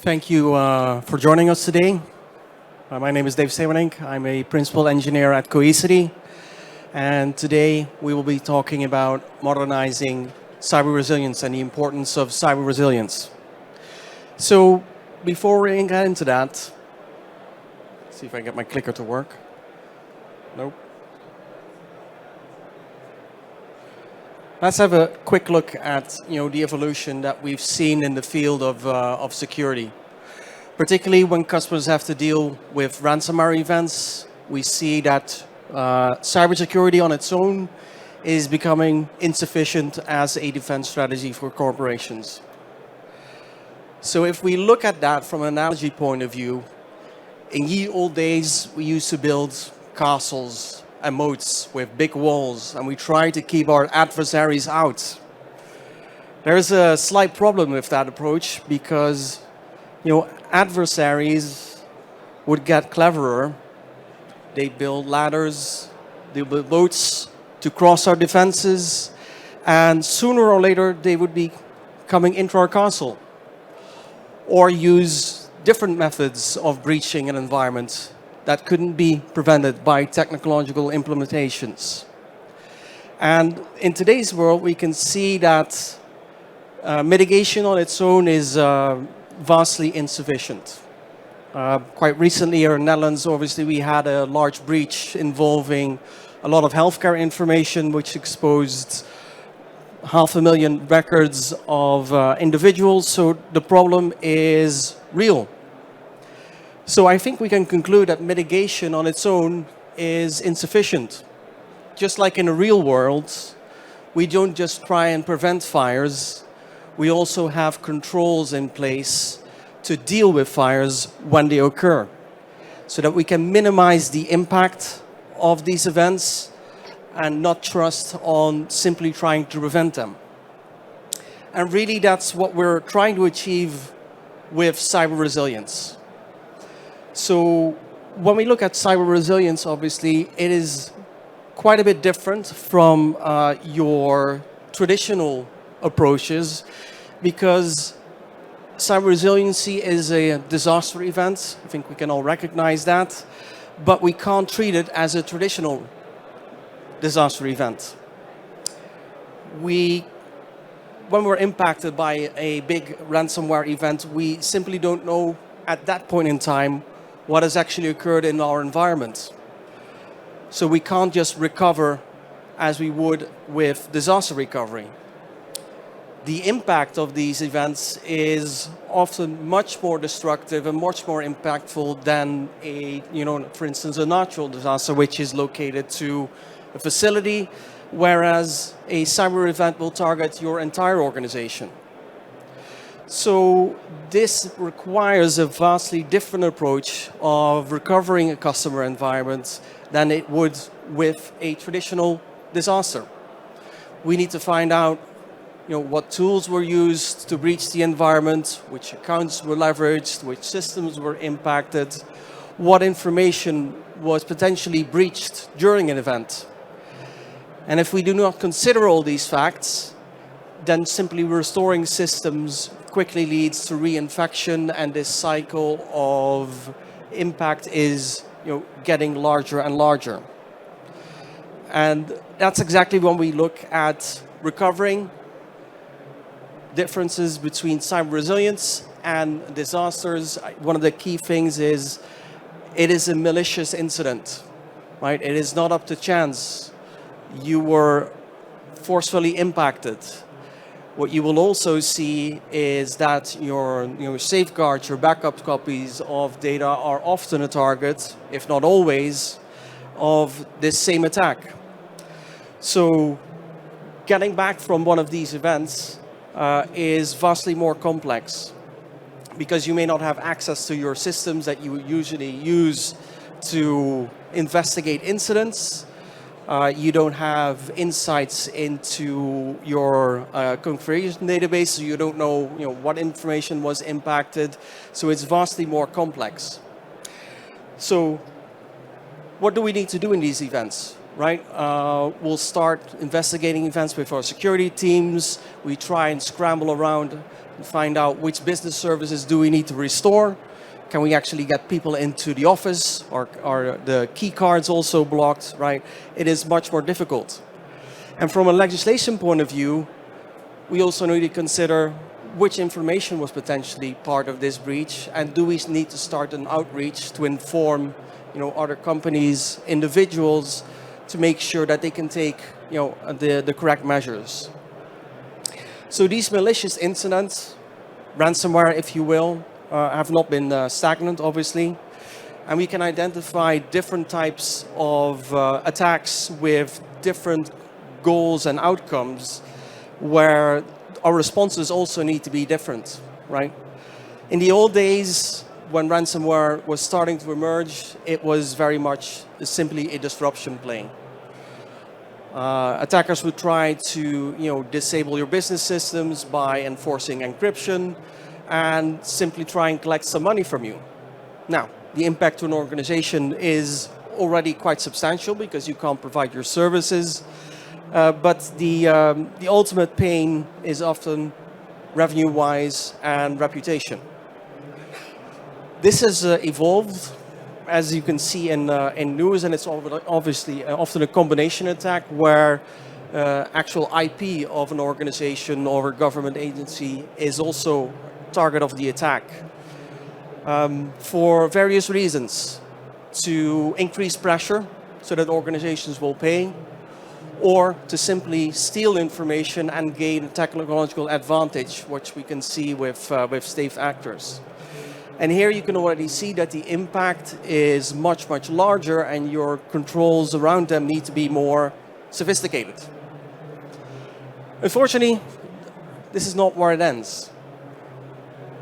Thank you for joining us today. My name is Dave Stemerdink. I'm a principal engineer at Cohesity. And today we will be talking about modernizing cyber resilience and the importance of cyber resilience. So before we get into that, let's see if I can get my clicker to work. Nope. Let's have a quick look at the evolution that we've seen in the field of security. Particularly when customers have to deal with ransomware events, we see that cybersecurity on its own is becoming insufficient as a defense strategy for corporations. So if we look at that from an analogy point of view, in ye old days we used to build castles and moats with big walls, and we try to keep our adversaries out. There's a slight problem with that approach because adversaries would get cleverer. They build ladders, they build boats to cross our defenses, and sooner or later they would be coming into our castle or use different methods of breaching an environment that couldn't be prevented by technological implementations. And in today's world, we can see that mitigation on its own is vastly insufficient. Quite recently here in the Netherlands, obviously, we had a large breach involving a lot of healthcare information, which exposed 500,000 records of individuals. So the problem is real. So I think we can conclude that mitigation on its own is insufficient. Just like in the real world, we don't just try and prevent fires, we also have controls in place to deal with fires when they occur, so that we can minimize the impact of these events and not trust on simply trying to prevent them. And really that's what we're trying to achieve with cyber resilience. So when we look at cyber resilience, obviously, it is quite a bit different from your traditional approaches, because cyber resiliency is a disaster event. I think we can all recognize that, but we can't treat it as a traditional disaster event. When we're impacted by a big ransomware event, we simply don't know at that point in time what has actually occurred in our environment. So we can't just recover as we would with disaster recovery. The impact of these events is often much more destructive and much more impactful than for instance, a natural disaster which is located to a facility, whereas a cyber event will target your entire organization. So this requires a vastly different approach of recovering a customer environment than it would with a traditional disaster. We need to find out what tools were used to breach the environment, which accounts were leveraged, which systems were impacted, what information was potentially breached during an event. And if we do not consider all these facts, then simply restoring systems quickly leads to reinfection, and this cycle of impact is getting larger and larger. And that's exactly when we look at recovering. Differences between cyber resilience and disasters. One of the key things is it is a malicious incident, right? It is not up to chance. You were forcefully impacted. What you will also see is that your safeguards, your backup copies of data are often a target, if not always, of this same attack. So getting back from one of these events is vastly more complex, because you may not have access to your systems that you usually use to investigate incidents. You don't have insights into your configuration database, so you don't know, what information was impacted. So it's vastly more complex. So what do we need to do in these events? right? We'll start investigating events with our security teams. We try and scramble around and find out which business services do we need to restore. Can we actually get people into the office? Or are the key cards also blocked, right? It is much more difficult. And from a legislation point of view, we also need to consider which information was potentially part of this breach, and do we need to start an outreach to inform, other companies, individuals, to make sure that they can take, the correct measures. So these malicious incidents, ransomware, if you will, have not been stagnant, obviously, and we can identify different types of attacks with different goals and outcomes, where our responses also need to be different, right? In the old days, when ransomware was starting to emerge, it was very much simply a disruption play. Attackers would try to, disable your business systems by enforcing encryption and simply try and collect some money from you. Now, the impact to an organization is already quite substantial because you can't provide your services. But the ultimate pain is often revenue-wise and reputation. This has evolved, as you can see in news, and it's obviously often a combination attack where actual IP of an organization or a government agency is also target of the attack. For various reasons, to increase pressure so that organizations will pay, or to simply steal information and gain technological advantage, which we can see with safe actors. And here you can already see that the impact is much, much larger, and your controls around them need to be more sophisticated. Unfortunately, this is not where it ends.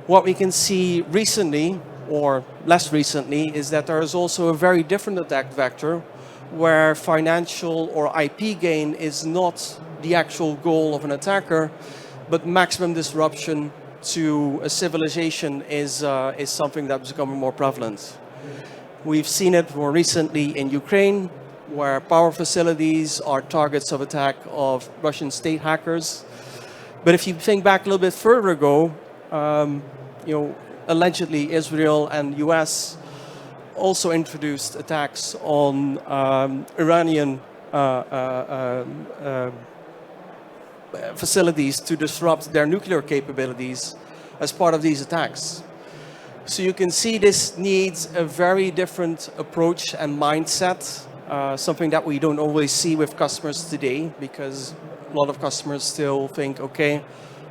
What we can see recently, or less recently, is that there is also a very different attack vector, where financial or IP gain is not the actual goal of an attacker, but maximum disruption to a civilization is something that's becoming more prevalent. We've seen it more recently in Ukraine, where power facilities are targets of attack of Russian state hackers. But if you think back a little bit further ago, allegedly Israel and US also introduced attacks on Iranian facilities to disrupt their nuclear capabilities as part of these attacks. So you can see this needs a very different approach and mindset, something that we don't always see with customers today, because a lot of customers still think, okay,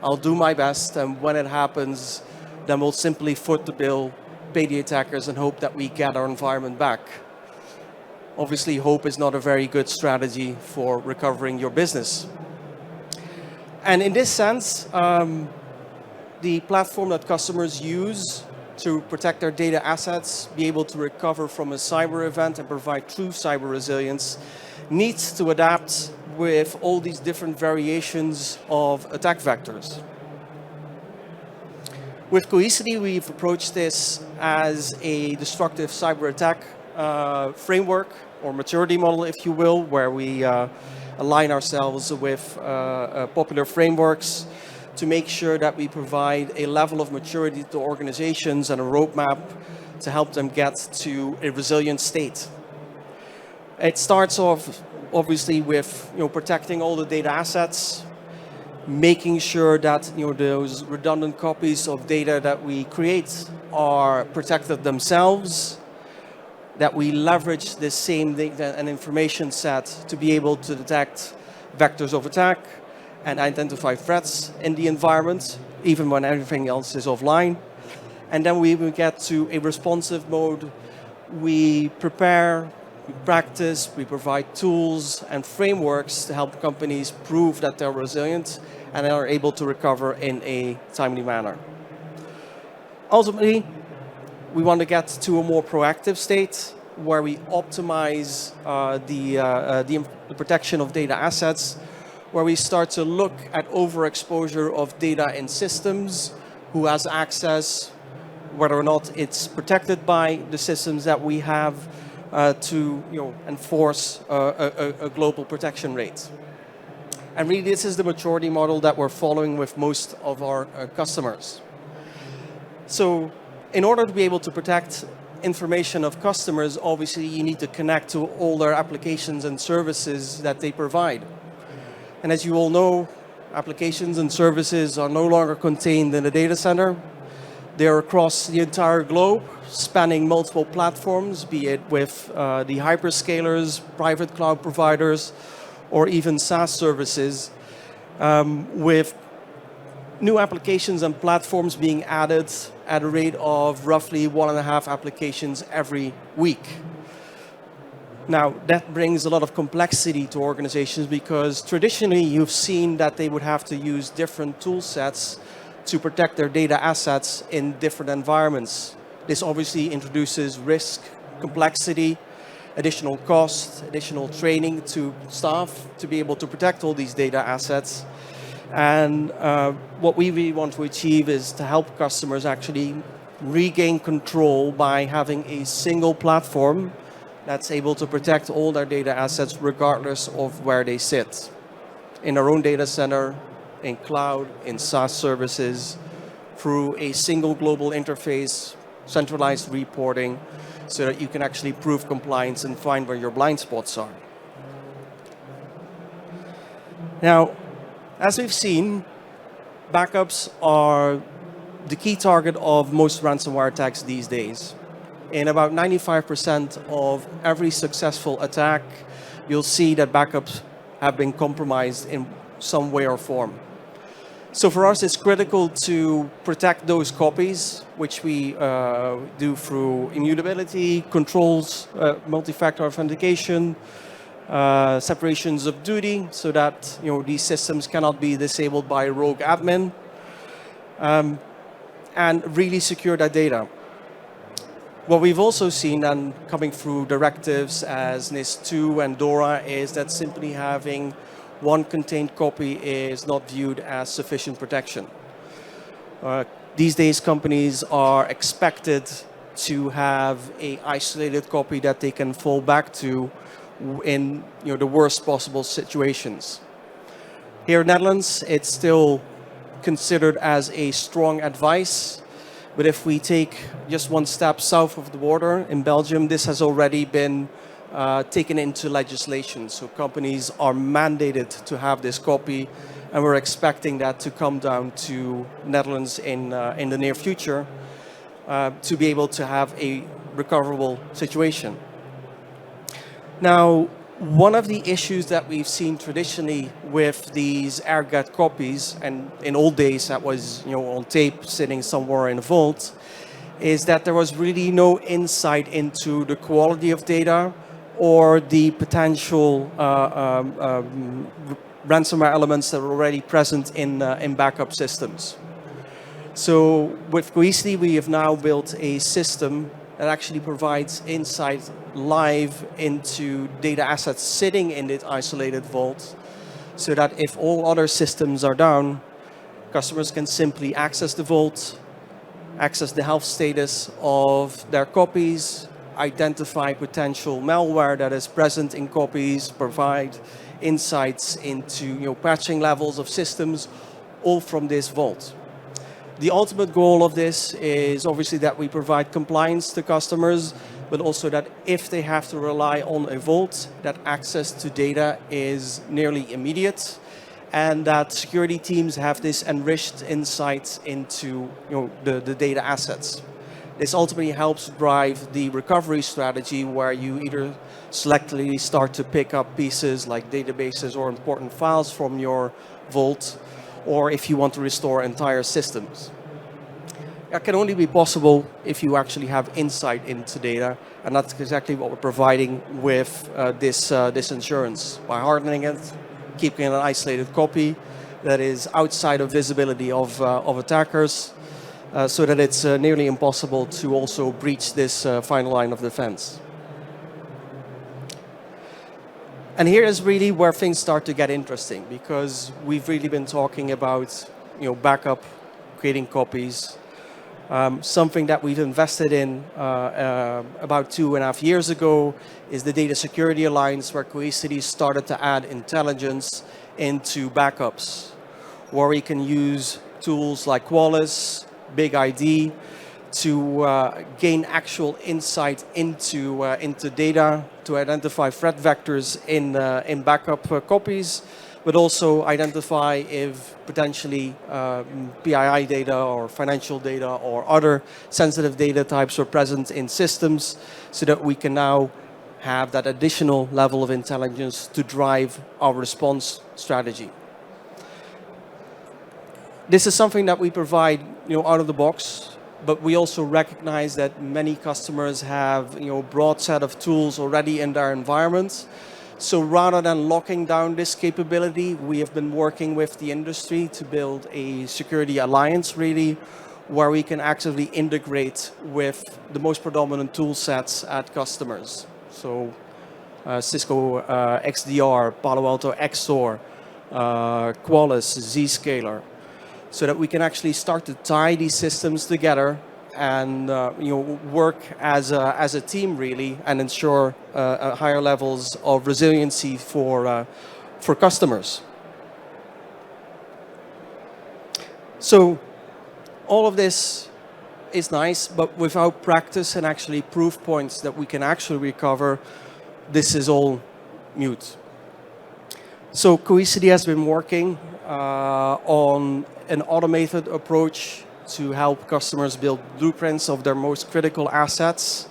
I'll do my best, and when it happens, then we'll simply foot the bill, pay the attackers, and hope that we get our environment back. Obviously, hope is not a very good strategy for recovering your business. And in this sense, the platform that customers use to protect their data assets, be able to recover from a cyber event and provide true cyber resilience, needs to adapt with all these different variations of attack vectors. With Cohesity, we've approached this as a destructive cyber attack framework, or maturity model, if you will, where we align ourselves with popular frameworks to make sure that we provide a level of maturity to organizations and a roadmap to help them get to a resilient state. It starts off, obviously, with protecting all the data assets, making sure that those redundant copies of data that we create are protected themselves, that we leverage the same data and information set to be able to detect vectors of attack and identify threats in the environment, even when everything else is offline. And then we will get to a responsive mode. We prepare, we practice, we provide tools and frameworks to help companies prove that they're resilient and are able to recover in a timely manner. Ultimately, we want to get to a more proactive state where we optimize the protection of data assets, where we start to look at overexposure of data in systems, who has access, whether or not it's protected by the systems that we have, to enforce a global protection rate. And really, this is the maturity model that we're following with most of our customers. So in order to be able to protect information of customers, obviously you need to connect to all their applications and services that they provide. And as you all know, applications and services are no longer contained in a data center. They are across the entire globe, spanning multiple platforms, be it with the hyperscalers, private cloud providers, or even SaaS services, with new applications and platforms being added at a rate of roughly 1.5 applications every week. Now, that brings a lot of complexity to organizations because traditionally you've seen that they would have to use different tool sets to protect their data assets in different environments. This obviously introduces risk, complexity, additional cost, additional training to staff to be able to protect all these data assets. And what we really want to achieve is to help customers actually regain control by having a single platform that's able to protect all their data assets regardless of where they sit. In their own data center, in cloud, in SaaS services, through a single global interface, centralized reporting, so that you can actually prove compliance and find where your blind spots are. Now, as we've seen, backups are the key target of most ransomware attacks these days. In about 95% of every successful attack, you'll see that backups have been compromised in some way or form. So for us, it's critical to protect those copies, which we do through immutability, controls, multi-factor authentication, separations of duty, so that these systems cannot be disabled by a rogue admin, and really secure that data. What we've also seen, and coming through directives as NIS2 and DORA, is that simply having one contained copy is not viewed as sufficient protection. These days, companies are expected to have an isolated copy that they can fall back to in the worst possible situations. Here in the Netherlands, it's still considered as a strong advice. But if we take just one step south of the border, in Belgium, this has already been taken into legislation. So companies are mandated to have this copy, and we're expecting that to come down to Netherlands in the near future to be able to have a recoverable situation. Now, one of the issues that we've seen traditionally with these air-gapped copies, and in old days that was on tape sitting somewhere in a vault, is that there was really no insight into the quality of data or the potential ransomware elements that were already present in backup systems. So with Cohesity, we have now built a system that actually provides insight live into data assets sitting in this isolated vault, so that if all other systems are down, customers can simply access the vault, access the health status of their copies, identify potential malware that is present in copies, provide insights into patching levels of systems, all from this vault. The ultimate goal of this is obviously that we provide compliance to customers, but also that if they have to rely on a vault, that access to data is nearly immediate, and that security teams have this enriched insights into the data assets. This ultimately helps drive the recovery strategy, where you either selectively start to pick up pieces like databases or important files from your vault, or if you want to restore entire systems. That can only be possible if you actually have insight into data, and that's exactly what we're providing with this insurance. By hardening it, keeping an isolated copy that is outside of visibility of attackers, so that it's nearly impossible to also breach this final line of defense. And here is really where things start to get interesting, because we've really been talking about backup, creating copies, Something that we've invested in about 2.5 years ago is the Data Security Alliance, where Cohesity started to add intelligence into backups, where we can use tools like Qualys, Big ID, to gain actual insight into data, to identify threat vectors in backup copies, but also identify if potentially PII data or financial data or other sensitive data types are present in systems, so that we can now have that additional level of intelligence to drive our response strategy. This is something that we provide, out of the box, but we also recognize that many customers have, a broad set of tools already in their environments. So rather than locking down this capability, we have been working with the industry to build a security alliance, really, where we can actively integrate with the most predominant tool sets at customers. So Cisco XDR, Palo Alto XSOAR, Qualys, Zscaler, so that we can actually start to tie these systems together and work as a team, really, and ensure higher levels of resiliency for customers. So all of this is nice, but without practice and actually proof points that we can actually recover, this is all mute. So Cohesity has been working on an automated approach to help customers build blueprints of their most critical assets,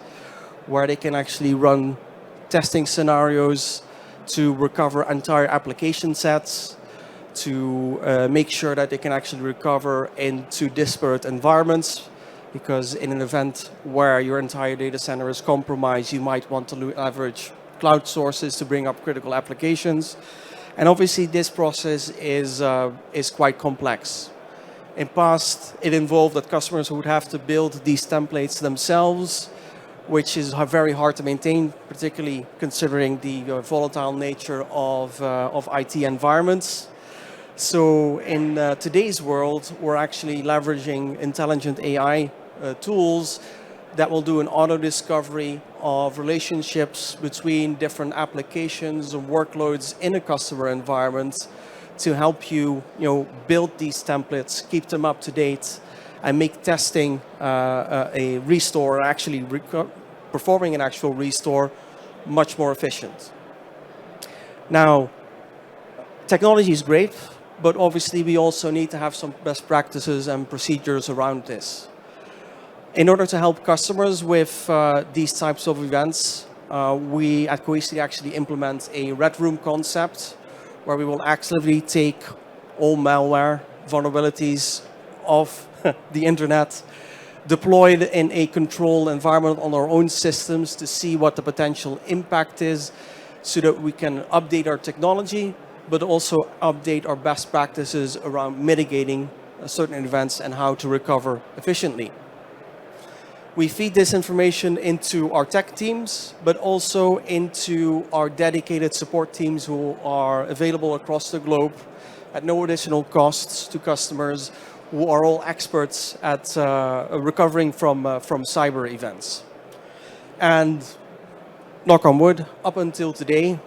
where they can actually run testing scenarios to recover entire application sets, to make sure that they can actually recover into disparate environments, because in an event where your entire data center is compromised, you might want to leverage cloud sources to bring up critical applications. And obviously this process is quite complex. In past, it involved that customers would have to build these templates themselves, which is very hard to maintain, particularly considering the volatile nature of IT environments. So in today's world, we're actually leveraging intelligent AI tools that will do an auto-discovery of relationships between different applications and workloads in a customer environment, to help you, build these templates, keep them up to date, and make testing a restore, actually performing an actual restore, much more efficient. Now, technology is great, but obviously we also need to have some best practices and procedures around this. In order to help customers with these types of events, we at Cohesity actually implement a red room concept, where we will actively take all malware vulnerabilities of the internet, deployed in a controlled environment on our own systems to see what the potential impact is, so that we can update our technology, but also update our best practices around mitigating certain events and how to recover efficiently. We feed this information into our tech teams, but also into our dedicated support teams who are available across the globe at no additional costs to customers, who are all experts at recovering from cyber events. And knock on wood, up until today,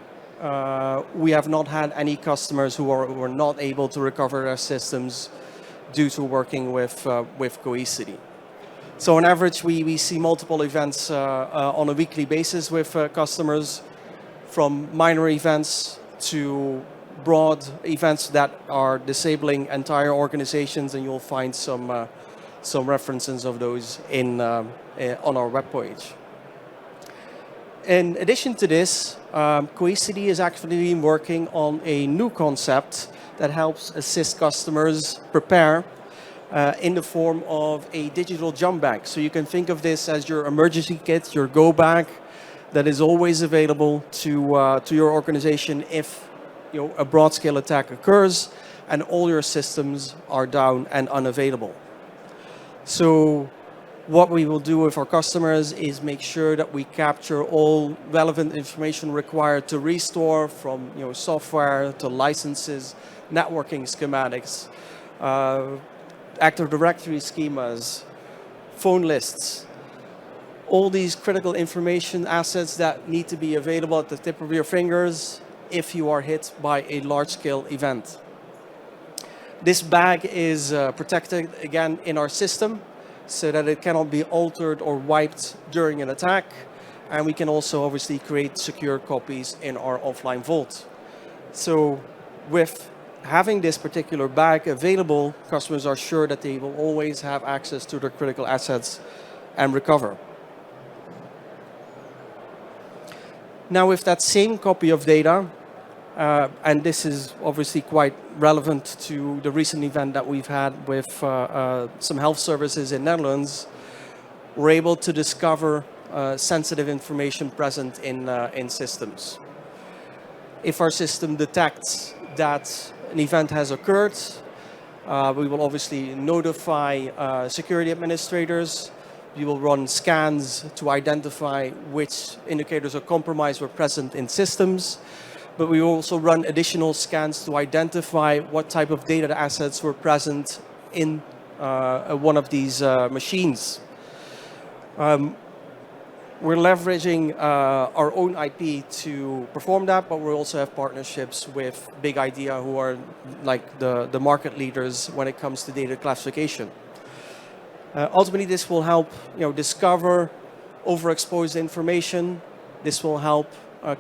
we have not had any customers who were not able to recover their systems due to working with Cohesity. So on average, we see multiple events on a weekly basis with customers, from minor events to broad events that are disabling entire organizations, and you'll find some references of those on our webpage. In addition to this, Cohesity is actually working on a new concept that helps assist customers prepare in the form of a digital jump bag. So you can think of this as your emergency kit, your go bag, that is always available to your organization if a broad scale attack occurs and all your systems are down and unavailable. So what we will do with our customers is make sure that we capture all relevant information required to restore, from software to licenses, networking schematics, Active Directory schemas, phone lists, all these critical information assets that need to be available at the tip of your fingers if you are hit by a large-scale event. This bag is protected again in our system so that it cannot be altered or wiped during an attack. And we can also obviously create secure copies in our offline vault. So with having this particular bag available, customers are sure that they will always have access to their critical assets and recover. Now with that same copy of data, and this is obviously quite relevant to the recent event that we've had with some health services in Netherlands, we're able to discover sensitive information present in systems. If our system detects that an event has occurred, we will obviously notify security administrators. We will run scans to identify which indicators of compromise were present in systems. But we will also run additional scans to identify what type of data assets were present in one of these machines. We're leveraging our own IP to perform that, but we also have partnerships with Big Idea, who are like the market leaders when it comes to data classification. Ultimately, this will help discover overexposed information. This will help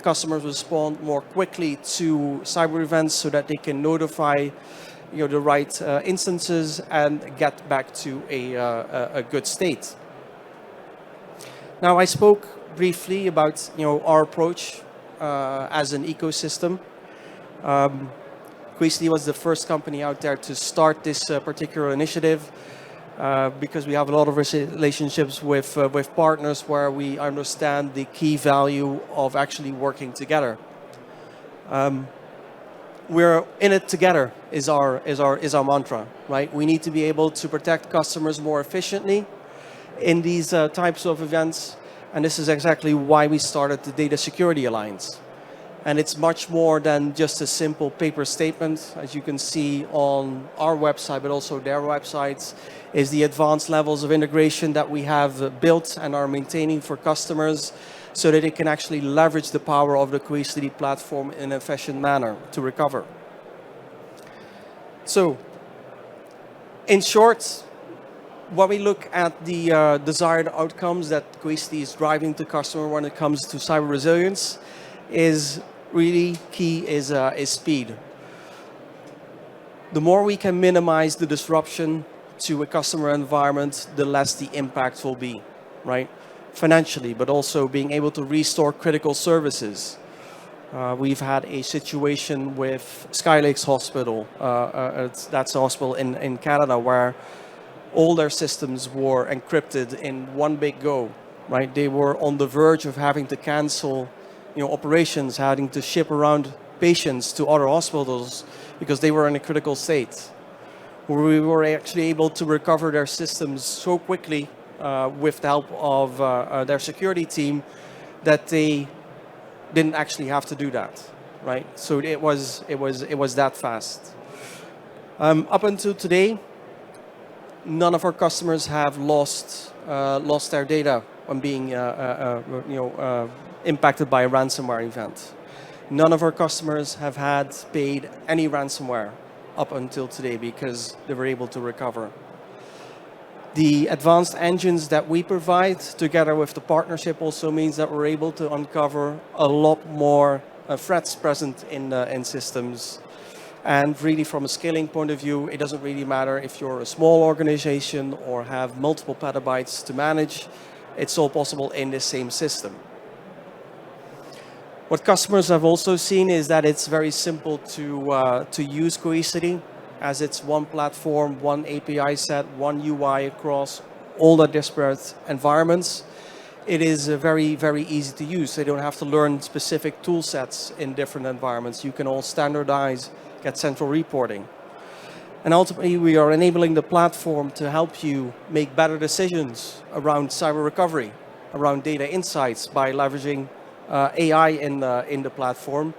customers respond more quickly to cyber events so that they can notify the right instances and get back to a good state. Now, I spoke briefly about our approach as an ecosystem. Cohesity was the first company out there to start this particular initiative. Because we have a lot of relationships with partners where we understand the key value of actually working together. We're in it together is our mantra, right? We need to be able to protect customers more efficiently in these types of events, and this is exactly why we started the Data Security Alliance. And it's much more than just a simple paper statement, as you can see on our website, but also their websites, is the advanced levels of integration that we have built and are maintaining for customers so that they can actually leverage the power of the Cohesity platform in an efficient manner to recover. So, in short, when we look at the desired outcomes that Cohesity is driving to customer when it comes to cyber resilience, is really key is speed. The more we can minimize the disruption to a customer environment, the less the impact will be, right? Financially, but also being able to restore critical services. We've had a situation with Sky Lakes Hospital. That's a hospital in Canada where all their systems were encrypted in one big go, right? They were on the verge of having to cancel operations, having to ship around patients to other hospitals because they were in a critical state. We were actually able to recover their systems so quickly with the help of their security team that they didn't actually have to do that, right? So it was that fast. Up until today, none of our customers have lost their data on being impacted by a ransomware event. None of our customers have had paid any ransomware up until today because they were able to recover. The advanced engines that we provide together with the partnership also means that we're able to uncover a lot more threats present in systems. And really from a scaling point of view, it doesn't really matter if you're a small organization or have multiple petabytes to manage. It's all possible in the same system. What customers have also seen is that it's very simple to use Cohesity, as it's one platform, one API set, one UI across all the disparate environments. It is very, very easy to use. They don't have to learn specific tool sets in different environments. You can all standardize, get central reporting. And ultimately, we are enabling the platform to help you make better decisions around cyber recovery, around data insights by leveraging AI in the platform.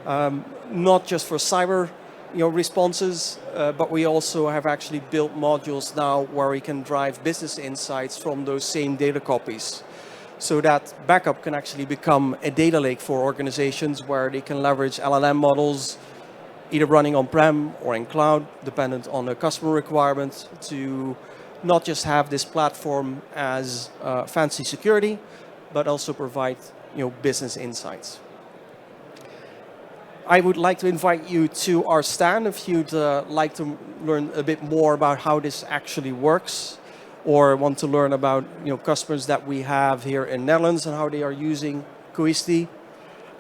Not just for cyber responses, but we also have actually built modules now where we can drive business insights from those same data copies. So that backup can actually become a data lake for organizations where they can leverage LLM models, either running on-prem or in cloud, dependent on the customer requirements, to not just have this platform as fancy security, but also provide business insights. I would like to invite you to our stand if you'd like to learn a bit more about how this actually works, or want to learn about customers that we have here in Netherlands and how they are using Cohesity.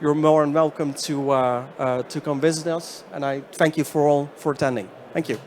You're more than welcome to come visit us, and I thank you for attending. Thank you.